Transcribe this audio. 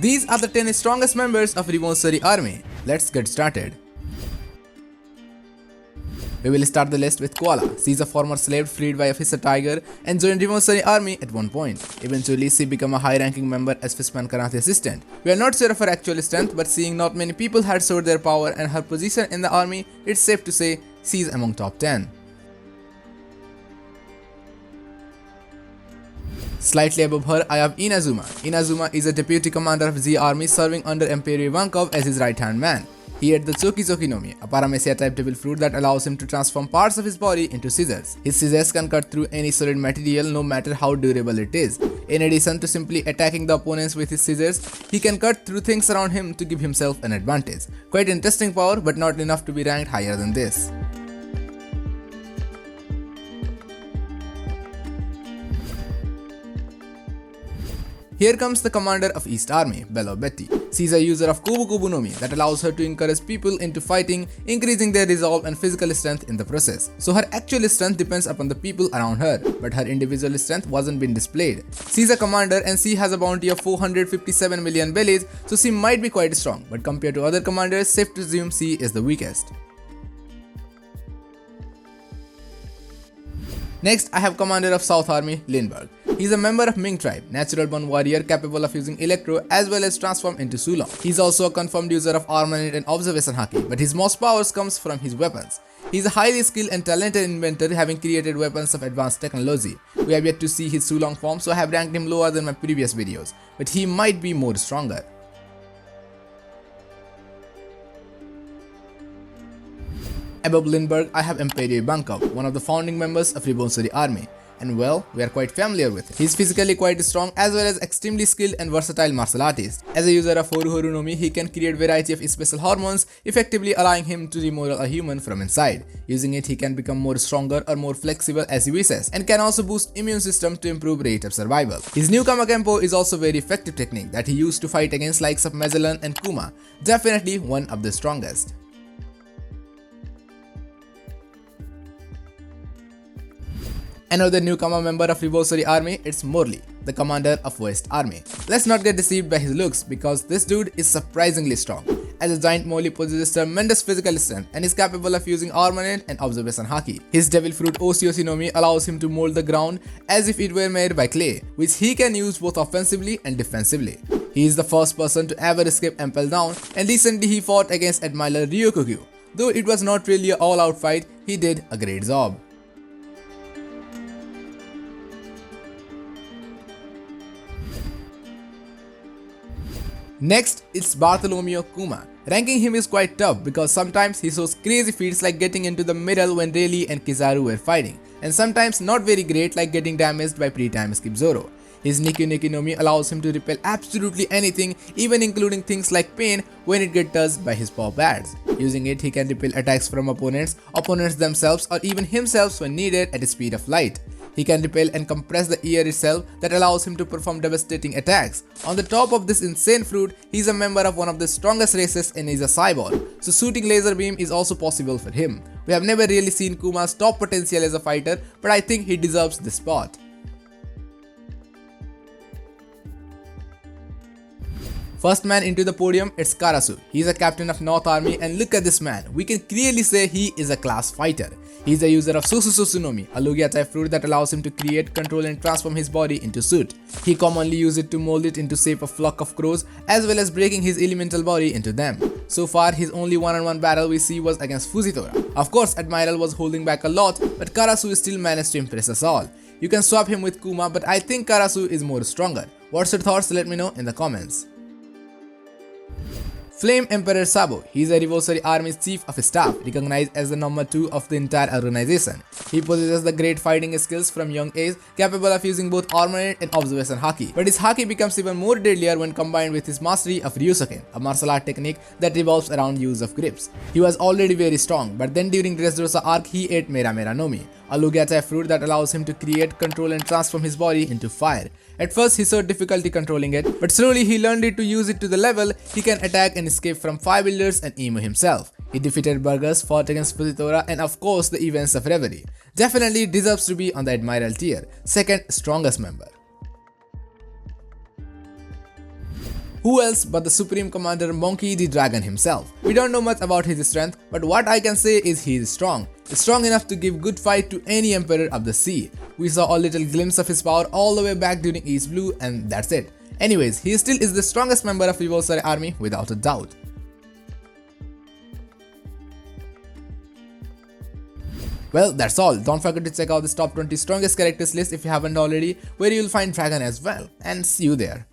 These are the 10 strongest members of Revolutionary Army. Let's get started. We will start the list with Koala. She is a former slave freed by Officer Tiger and joined Revolutionary Army at one point. Eventually, she became a high-ranking member as Fishman Karate assistant. We are not sure of her actual strength, but seeing not many people had showed their power and her position in the army, it's safe to say she is among top 10. Slightly above her, I have Inazuma. Inazuma is a deputy commander of Z Army serving under Emperor Ivankov as his right-hand man. He ate the Choki Nomi, a Paramecia-type devil fruit that allows him to transform parts of his body into scissors. His scissors can cut through any solid material no matter how durable it is. In addition to simply attacking the opponents with his scissors, he can cut through things around him to give himself an advantage. Quite interesting power, but not enough to be ranked higher than this. Here comes the commander of East Army, Bello Betty. She is a user of Kobu Nomi that allows her to encourage people into fighting, increasing their resolve and physical strength in the process. So her actual strength depends upon the people around her, but her individual strength wasn't been displayed. She is a commander and she has a bounty of 457 million bellies, so she might be quite strong, but compared to other commanders, safe to assume she is the weakest. Next, I have commander of South Army, Lindbergh. He is a member of Ming tribe, natural-born warrior capable of using electro as well as transform into Sulong. He is also a confirmed user of armament and observation haki, but his most powers comes from his weapons. He is a highly skilled and talented inventor, having created weapons of advanced technology. We have yet to see his Sulong form, so I have ranked him lower than my previous videos, but he might be more stronger. Above Lindbergh, I have Emperor Ivankov, one of the founding members of Revolutionary Army. And well, we are quite familiar with him. He is physically quite strong as well as extremely skilled and versatile martial artist. As a user of Horu Nomi, he can create variety of special hormones, effectively allowing him to remodel a human from inside. Using it, he can become more stronger or more flexible as he wishes, and can also boost immune system to improve rate of survival. His new Kamakenpo is also very effective technique that he used to fight against likes of Magellan and Kuma. Definitely one of the strongest. Another newcomer member of Revolutionary Army, it's Morley, the commander of West Army. Let's not get deceived by his looks, because this dude is surprisingly strong. As a giant, Morley possesses tremendous physical strength and is capable of using armament and observation haki. His devil fruit Oshinomi allows him to mold the ground as if it were made by clay, which he can use both offensively and defensively. He is the first person to ever escape Impel Down, and recently he fought against Admiral Ryokugyu. Though it was not really an all-out fight, he did a great job. Next, it's Bartholomew Kuma. Ranking him is quite tough because sometimes he shows crazy feats like getting into the middle when Rayleigh and Kizaru were fighting, and sometimes not very great like getting damaged by pre-time skip Zoro. His Nikki Nomi allows him to repel absolutely anything, even including things like pain when it gets touched by his paw pads. Using it, he can repel attacks from opponents themselves, or even himself when needed at the speed of light. He can repel and compress the air itself that allows him to perform devastating attacks. On the top of this insane fruit, he is a member of one of the strongest races and is a cyborg, so shooting laser beam is also possible for him. We have never really seen Kuma's top potential as a fighter, but I think he deserves this spot. First man into the podium, it's Karasu. He is a captain of North Army, and look at this man. We can clearly say he is a class fighter. He is a user of Susususunomi, a Lugia type fruit that allows him to create, control and transform his body into suit. He commonly uses it to mold it into shape of flock of crows, as well as breaking his elemental body into them. So far, his only one-on-one battle we see was against Fujitora. Of course, Admiral was holding back a lot, but Karasu still managed to impress us all. You can swap him with Kuma, but I think Karasu is more stronger. What's your thoughts? Let me know in the comments. Flame Emperor Sabo. He is a Revolutionary Army's Chief of Staff, recognized as the number 2 of the entire organization. He possesses the great fighting skills from young age, capable of using both armament and observation haki. But his haki becomes even more deadlier when combined with his mastery of Ryusoken, a martial art technique that revolves around use of grips. He was already very strong, but then during Dressrosa arc he ate Mera Nomi, a Lugia type fruit that allows him to create, control and transform his body into fire. At first he saw difficulty controlling it, but slowly he learned it to use it to the level he can attack and escape from fire builders and Emu himself. He defeated Burgers, fought against Fujitora and of course the events of Reverie. Definitely deserves to be on the Admiral tier, second strongest member. Who else but the Supreme Commander Monkey the Dragon himself. We don't know much about his strength, but what I can say is he is strong. Strong enough to give good fight to any Emperor of the Sea. We saw a little glimpse of his power all the way back during East Blue, and that's it. Anyways, he still is the strongest member of Revolutionary Army without a doubt. Well, that's all. Don't forget to check out this top 20 strongest characters list if you haven't already, where you'll find Dragon as well. And see you there.